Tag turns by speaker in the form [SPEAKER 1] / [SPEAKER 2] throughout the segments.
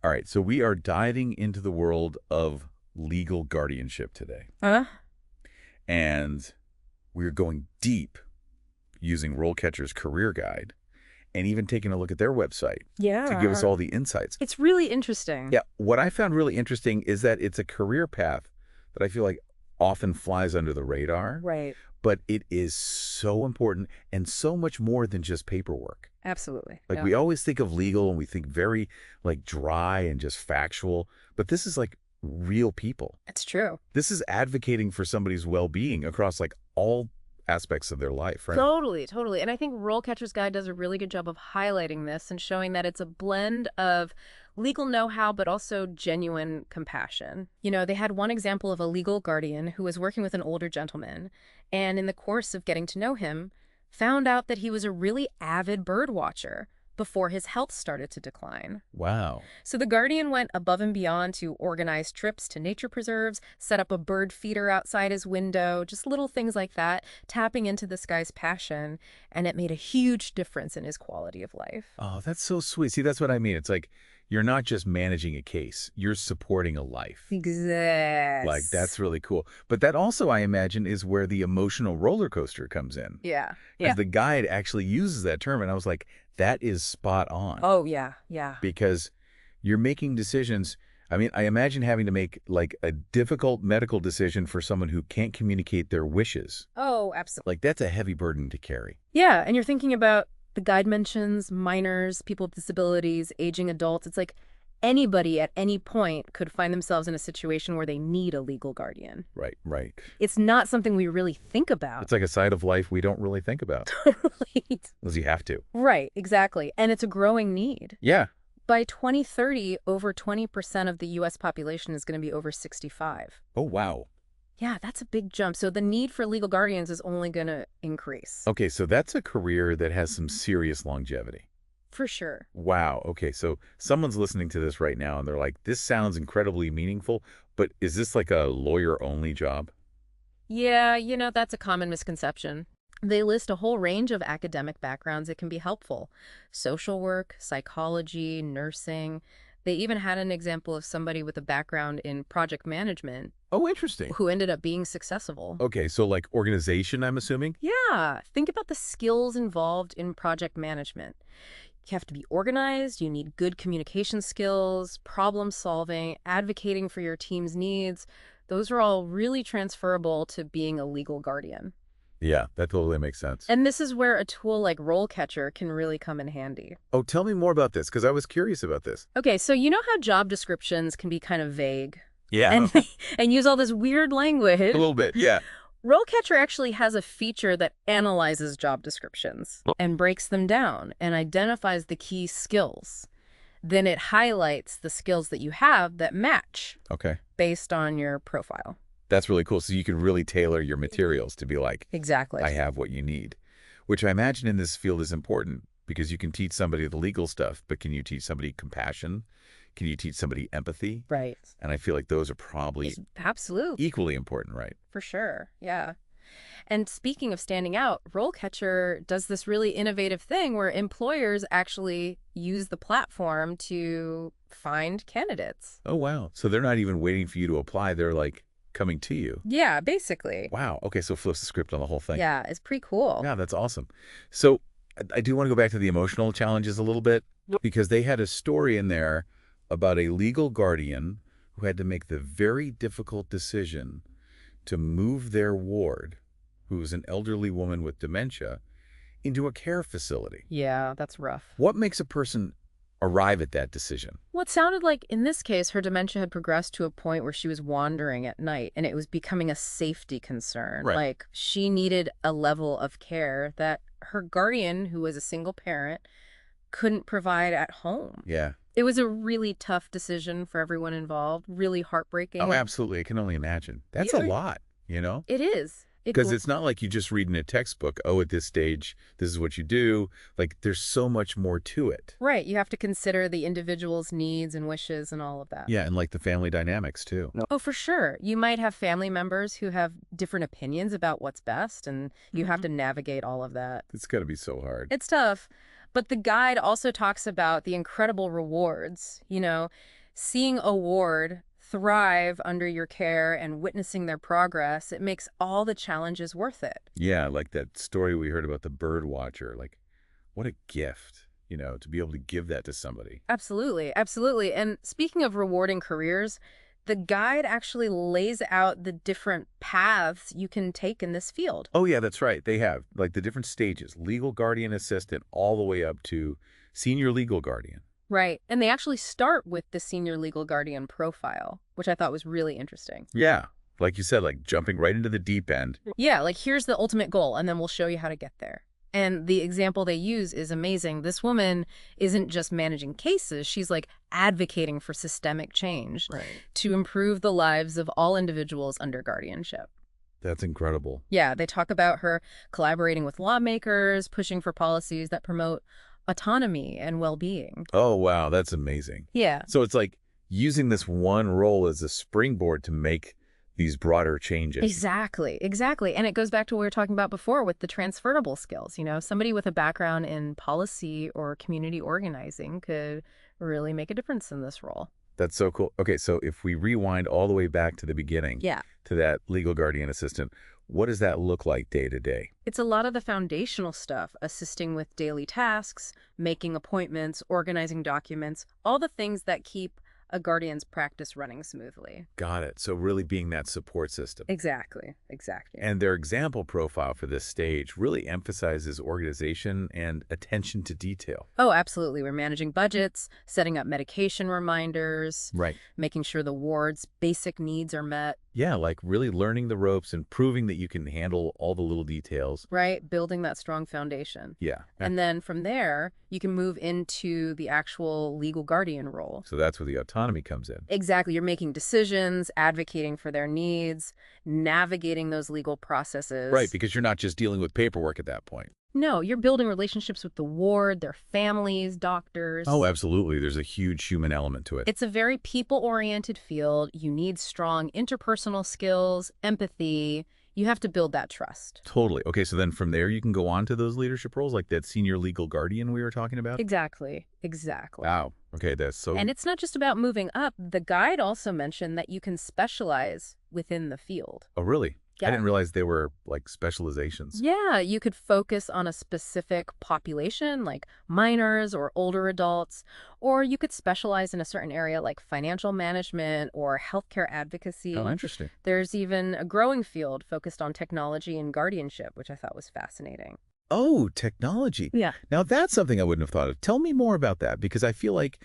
[SPEAKER 1] All right, so we are diving into the world of legal guardianship today.
[SPEAKER 2] Huh?
[SPEAKER 1] And we're going deep using RoleCatcher's career guide and even taking a look at their website to give us
[SPEAKER 2] Yeah.
[SPEAKER 1] all the insights.
[SPEAKER 2] It's really interesting.
[SPEAKER 1] Yeah, what I found really interesting is that it's a career path that I feel like often flies under the radar,
[SPEAKER 2] Right.
[SPEAKER 1] but it is so important and so much more than just paperwork.
[SPEAKER 2] Absolutely.
[SPEAKER 1] Like
[SPEAKER 2] Yeah.
[SPEAKER 1] we always think of legal and we think very like dry and just factual, but this is like real people.
[SPEAKER 2] It's true.
[SPEAKER 1] This is advocating for somebody's well-being across like all aspects of their life, right?
[SPEAKER 2] Totally, totally. And I think RoleCatcher's Guide does a really good job of highlighting this and showing that it's a blend of legal know-how, but also genuine compassion. You know, they had one example of a legal guardian who was working with an older gentleman, and in the course of getting to know him, found out that he was a really avid bird watcher before his health started to decline.
[SPEAKER 1] Wow.
[SPEAKER 2] So the Guardian went above and beyond to organize trips to nature preserves, set up a bird feeder outside his window, just little things like that, tapping into this guy's passion, and it made a huge difference in his quality of life.
[SPEAKER 1] Oh, that's so sweet. See, that's what I mean. It's like you're not just managing a case, you're supporting a life.
[SPEAKER 2] Exactly.
[SPEAKER 1] Like, that's really cool. But that also, I imagine, is where the emotional roller coaster comes in.
[SPEAKER 2] Yeah.
[SPEAKER 1] Because the guide actually uses that term, and I was like, that is spot on.
[SPEAKER 2] Oh, yeah. Yeah.
[SPEAKER 1] Because you're making decisions. I mean, I imagine having to make like a difficult medical decision for someone who can't communicate their wishes.
[SPEAKER 2] Oh, absolutely.
[SPEAKER 1] Like, that's a heavy burden to carry.
[SPEAKER 2] Yeah. And you're thinking about the guide mentions minors, people with disabilities, aging adults. It's like anybody at any point could find themselves in a situation where they need a legal guardian.
[SPEAKER 1] Right, right.
[SPEAKER 2] It's not something we really think about.
[SPEAKER 1] It's like a side of life we don't really think about,
[SPEAKER 2] Right.
[SPEAKER 1] unless you have to.
[SPEAKER 2] Right, exactly. And it's a growing need.
[SPEAKER 1] Yeah.
[SPEAKER 2] By 2030, over 20% of the U.S. population is going to be over 65.
[SPEAKER 1] Oh, wow.
[SPEAKER 2] Yeah, that's a big jump. So the need for legal guardians is only going to increase.
[SPEAKER 1] Okay, so that's a career that has some serious longevity.
[SPEAKER 2] For sure.
[SPEAKER 1] Wow. Okay, so someone's listening to this right now and they're like, this sounds incredibly meaningful, but is this like a lawyer-only job?
[SPEAKER 2] Yeah, you know, that's a common misconception. They list a whole range of academic backgrounds that can be helpful. Social work, psychology, nursing. They even had an example of somebody with a background in project management
[SPEAKER 1] Oh, interesting.
[SPEAKER 2] who ended up being successful.
[SPEAKER 1] Okay, so like organization, I'm assuming?
[SPEAKER 2] Yeah, think about the skills involved in project management. You have to be organized, you need good communication skills, problem solving, advocating for your team's needs. Those are all really transferable to being a legal guardian.
[SPEAKER 1] Yeah, that totally makes sense.
[SPEAKER 2] And this is where a tool like RoleCatcher can really come in handy.
[SPEAKER 1] Oh, tell me more about this, because I was curious about this.
[SPEAKER 2] Okay, so you know how job descriptions can be kind of vague
[SPEAKER 1] Yeah,
[SPEAKER 2] and and use all this weird language?
[SPEAKER 1] a little bit, yeah.
[SPEAKER 2] RoleCatcher actually has a feature that analyzes job descriptions and breaks them down and identifies the key skills. Then it highlights the skills that you have that match
[SPEAKER 1] Okay.
[SPEAKER 2] based on your profile.
[SPEAKER 1] That's really cool. So you can really tailor your materials to be like,
[SPEAKER 2] Exactly.
[SPEAKER 1] I have what you need, which I imagine in this field is important because you can teach somebody the legal stuff, but can you teach somebody compassion? Can you teach somebody empathy?
[SPEAKER 2] Right.
[SPEAKER 1] And I feel like those are probably
[SPEAKER 2] Absolutely.
[SPEAKER 1] equally important, right?
[SPEAKER 2] For sure. Yeah. And speaking of standing out, RoleCatcher does this really innovative thing where employers actually use the platform to find candidates.
[SPEAKER 1] Oh, wow. So they're not even waiting for you to apply. They're like coming to you.
[SPEAKER 2] Yeah, basically.
[SPEAKER 1] Wow. Okay, so flips the script on the whole thing.
[SPEAKER 2] Yeah, it's pretty cool.
[SPEAKER 1] Yeah, that's awesome. So I do want to go back to the emotional challenges a little bit because they had a story in there about a legal guardian who had to make the very difficult decision to move their ward, who was an elderly woman with dementia, into a care facility.
[SPEAKER 2] Yeah, that's rough.
[SPEAKER 1] What makes a person arrive at that decision?
[SPEAKER 2] Well, it sounded like in this case, her dementia had progressed to a point where she was wandering at night and it was becoming a safety concern.
[SPEAKER 1] Right.
[SPEAKER 2] Like she needed a level of care that her guardian, who was a single parent, couldn't provide at home.
[SPEAKER 1] Yeah.
[SPEAKER 2] It was a really tough decision for everyone involved, really heartbreaking.
[SPEAKER 1] Oh, absolutely. I can only imagine. That's a lot, you know?
[SPEAKER 2] It is.
[SPEAKER 1] Because it's not like you just read in a textbook, oh, at this stage, this is what you do. Like, there's so much more to it.
[SPEAKER 2] Right. You have to consider the individual's needs and wishes and all of that.
[SPEAKER 1] Yeah, and like the family dynamics, too.
[SPEAKER 2] Oh, for sure. You might have family members who have different opinions about what's best, and you have to navigate all of that.
[SPEAKER 1] It's got to be so hard.
[SPEAKER 2] It's tough. But the guide also talks about the incredible rewards. You know, Seeing a ward thrive under your care and witnessing their progress, it makes all the challenges worth it.
[SPEAKER 1] Yeah, like that story we heard about the bird watcher. Like, what a gift, to be able to give that to somebody.
[SPEAKER 2] Absolutely, absolutely. And speaking of rewarding careers, the guide actually lays out the different paths you can take in this field.
[SPEAKER 1] Oh, yeah, that's right. They have like the different stages, legal guardian assistant, all the way up to senior legal guardian.
[SPEAKER 2] Right. And they actually start with the senior legal guardian profile, which I thought was really interesting.
[SPEAKER 1] Yeah. Like you said, like jumping right into the deep end.
[SPEAKER 2] Yeah, like here's the ultimate goal, and then we'll show you how to get there. And the example they use is amazing. This woman isn't just managing cases, she's like advocating for systemic change
[SPEAKER 1] Right.
[SPEAKER 2] to improve the lives of all individuals under guardianship.
[SPEAKER 1] That's incredible.
[SPEAKER 2] Yeah, they talk about her collaborating with lawmakers, pushing for policies that promote autonomy and well-being.
[SPEAKER 1] Oh, wow. That's amazing.
[SPEAKER 2] Yeah.
[SPEAKER 1] So it's like using this one role as a springboard to make these broader changes.
[SPEAKER 2] Exactly, exactly. And it goes back to what we were talking about before with the transferable skills. Somebody with a background in policy or community organizing could really make a difference in this role.
[SPEAKER 1] That's so cool. Okay, so if we rewind all the way back to the beginning,
[SPEAKER 2] Yeah.
[SPEAKER 1] to that legal guardian assistant, what does that look like day to day?
[SPEAKER 2] It's a lot of the foundational stuff, assisting with daily tasks, making appointments, organizing documents, all the things that keep a guardian's practice running smoothly.
[SPEAKER 1] Got it. So really being that support system.
[SPEAKER 2] Exactly, exactly.
[SPEAKER 1] And their example profile for this stage really emphasizes organization and attention to detail.
[SPEAKER 2] Oh, absolutely. We're managing budgets, setting up medication reminders,
[SPEAKER 1] Right.
[SPEAKER 2] making sure the ward's basic needs are met,
[SPEAKER 1] Yeah, like really learning the ropes and proving that you can handle all the little details.
[SPEAKER 2] right? Building that strong foundation.
[SPEAKER 1] Yeah.
[SPEAKER 2] And then from there, you can move into the actual legal guardian role.
[SPEAKER 1] So that's where the autonomy comes in.
[SPEAKER 2] Exactly. You're making decisions, advocating for their needs, navigating those legal processes.
[SPEAKER 1] Right, because you're not just dealing with paperwork at that point.
[SPEAKER 2] No, you're building relationships with the ward, their families, doctors.
[SPEAKER 1] Oh, absolutely. There's a huge human element to it.
[SPEAKER 2] It's a very people-oriented field. You need strong interpersonal skills, empathy. You have to build that trust.
[SPEAKER 1] Totally. Okay, so then from there you can go on to those leadership roles, like that senior legal guardian we were talking about?
[SPEAKER 2] Exactly. Exactly.
[SPEAKER 1] Wow. Okay, that's so...
[SPEAKER 2] And it's not just about moving up. The guide also mentioned that you can specialize within the field.
[SPEAKER 1] Oh, really? I
[SPEAKER 2] Yeah.
[SPEAKER 1] didn't realize they were like specializations.
[SPEAKER 2] Yeah, you could focus on a specific population like minors or older adults, or you could specialize in a certain area like financial management or healthcare advocacy.
[SPEAKER 1] Oh, interesting.
[SPEAKER 2] There's even a growing field focused on technology and guardianship, which I thought was fascinating.
[SPEAKER 1] Oh, technology.
[SPEAKER 2] Yeah.
[SPEAKER 1] Now that's something I wouldn't have thought of. Tell me more about that, because I feel like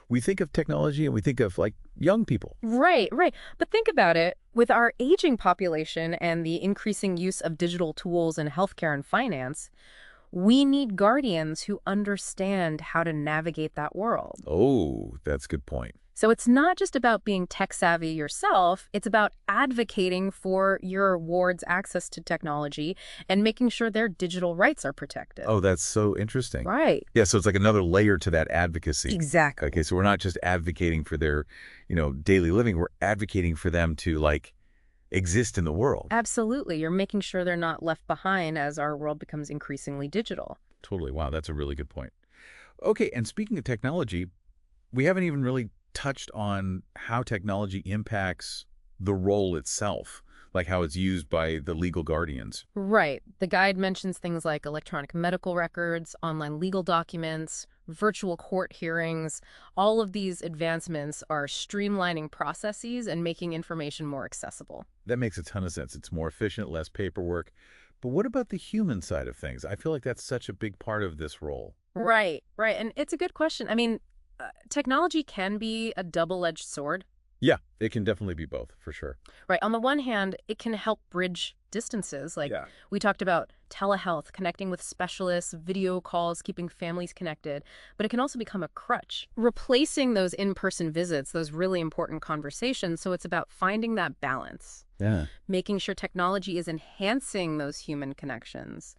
[SPEAKER 1] we think of technology and we think of like young people.
[SPEAKER 2] Right, right. But think about it. With our aging population and the increasing use of digital tools in healthcare and finance, we need guardians who understand how to navigate that world.
[SPEAKER 1] Oh, that's a good point.
[SPEAKER 2] So it's not just about being tech savvy yourself, it's about advocating for your ward's access to technology and making sure their digital rights are protected.
[SPEAKER 1] Oh, that's so interesting.
[SPEAKER 2] Right.
[SPEAKER 1] Yeah, so it's like another layer to that advocacy.
[SPEAKER 2] Exactly.
[SPEAKER 1] Okay, so we're not just advocating for their, daily living. We're advocating for them to like exist in the world.
[SPEAKER 2] Absolutely. You're making sure they're not left behind as our world becomes increasingly digital.
[SPEAKER 1] Totally. Wow, that's a really good point. Okay, and speaking of technology, we haven't even really touched on how technology impacts the role itself, like how it's used by the legal guardians.
[SPEAKER 2] Right. The guide mentions things like electronic medical records, online legal documents, virtual court hearings. All of these advancements are streamlining processes and making information more accessible.
[SPEAKER 1] That makes a ton of sense. It's more efficient, less paperwork. But what about the human side of things? I feel like that's such a big part of this role.
[SPEAKER 2] Right, right. And it's a good question. I mean, technology can be a double-edged sword.
[SPEAKER 1] Yeah, it can definitely be both, for sure.
[SPEAKER 2] Right. On the one hand, it can help bridge distances. Like
[SPEAKER 1] Yeah.
[SPEAKER 2] we talked about telehealth, connecting with specialists, video calls, keeping families connected. But it can also become a crutch, replacing those in-person visits, those really important conversations. So it's about finding that balance,
[SPEAKER 1] Yeah.
[SPEAKER 2] making sure technology is enhancing those human connections,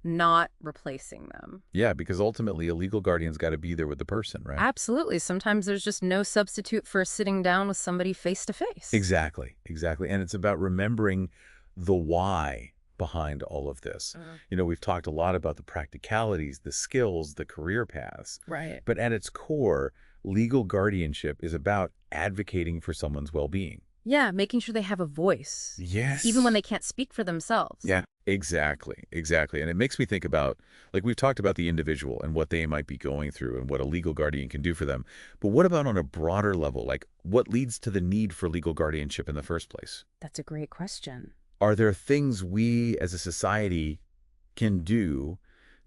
[SPEAKER 2] not replacing them.
[SPEAKER 1] Yeah, because ultimately a legal guardian's got to be there with the person, right?
[SPEAKER 2] Absolutely. Sometimes there's just no substitute for sitting down with somebody face to face.
[SPEAKER 1] Exactly, exactly. And it's about remembering the why behind all of this. We've talked a lot about the practicalities, the skills, the career paths.
[SPEAKER 2] Right.
[SPEAKER 1] But at its core, legal guardianship is about advocating for someone's well-being.
[SPEAKER 2] Yeah, making sure they have a voice, even when
[SPEAKER 1] Yes.
[SPEAKER 2] they can't speak for themselves.
[SPEAKER 1] Yeah, exactly. Exactly. And it makes me think about, like we've talked about the individual and what they might be going through and what a legal guardian can do for them. But what about on a broader level? Like what leads to the need for legal guardianship in the first place?
[SPEAKER 2] That's a great question.
[SPEAKER 1] Are there things we as a society can do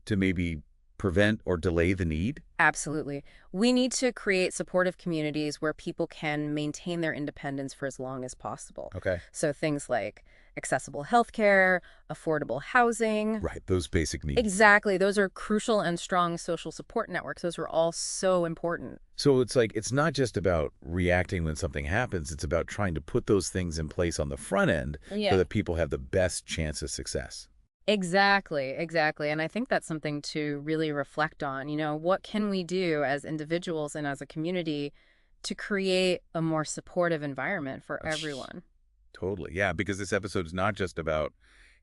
[SPEAKER 1] to maybe prevent or delay the need?
[SPEAKER 2] Absolutely. We need to create supportive communities where people can maintain their independence for as long as possible.
[SPEAKER 1] Okay.
[SPEAKER 2] So things like accessible healthcare, affordable housing.
[SPEAKER 1] Right. Those basic needs.
[SPEAKER 2] Exactly. Those are crucial, and strong social support networks. Those are all so important.
[SPEAKER 1] So it's like, it's not just about reacting when something happens. It's about trying to put those things in place on the front end so
[SPEAKER 2] Yeah.
[SPEAKER 1] that people have the best chance of success.
[SPEAKER 2] Exactly, exactly. And I think that's something to really reflect on. What can we do as individuals and as a community to create a more supportive environment for
[SPEAKER 1] Gosh,
[SPEAKER 2] everyone?
[SPEAKER 1] totally. Yeah, because this episode is not just about,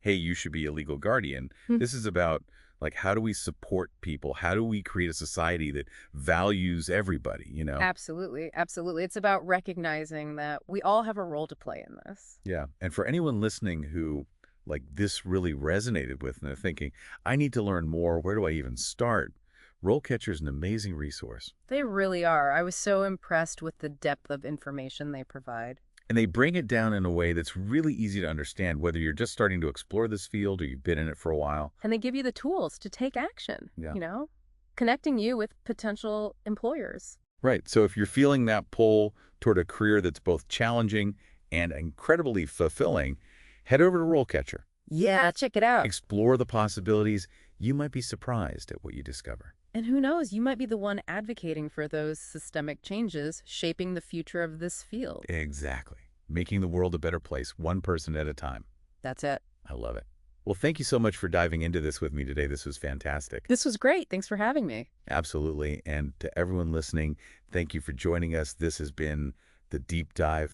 [SPEAKER 1] hey, you should be a legal guardian. This is about, like, how do we support people? How do we create a society that values everybody?
[SPEAKER 2] Absolutely, absolutely. It's about recognizing that we all have a role to play in this.
[SPEAKER 1] Yeah. And for anyone listening who, like, this really resonated with and they're thinking, I need to learn more. Where do I even start? RoleCatcher is an amazing resource.
[SPEAKER 2] They really are. I was so impressed with the depth of information they provide.
[SPEAKER 1] And they bring it down in a way that's really easy to understand, whether you're just starting to explore this field or you've been in it for a while.
[SPEAKER 2] And they give you the tools to take action,
[SPEAKER 1] Yeah.
[SPEAKER 2] connecting you with potential employers.
[SPEAKER 1] Right. So if you're feeling that pull toward a career that's both challenging and incredibly fulfilling, head over to RoleCatcher.
[SPEAKER 2] Yeah, check it out.
[SPEAKER 1] Explore the possibilities. You might be surprised at what you discover.
[SPEAKER 2] And who knows, you might be the one advocating for those systemic changes, shaping the future of this field.
[SPEAKER 1] Exactly. Making the world a better place, one person at a time.
[SPEAKER 2] That's it.
[SPEAKER 1] I love it. Well, thank you so much for diving into this with me today. This was fantastic.
[SPEAKER 2] This was great. Thanks for having me.
[SPEAKER 1] Absolutely. And to everyone listening, thank you for joining us. This has been The Deep Dive.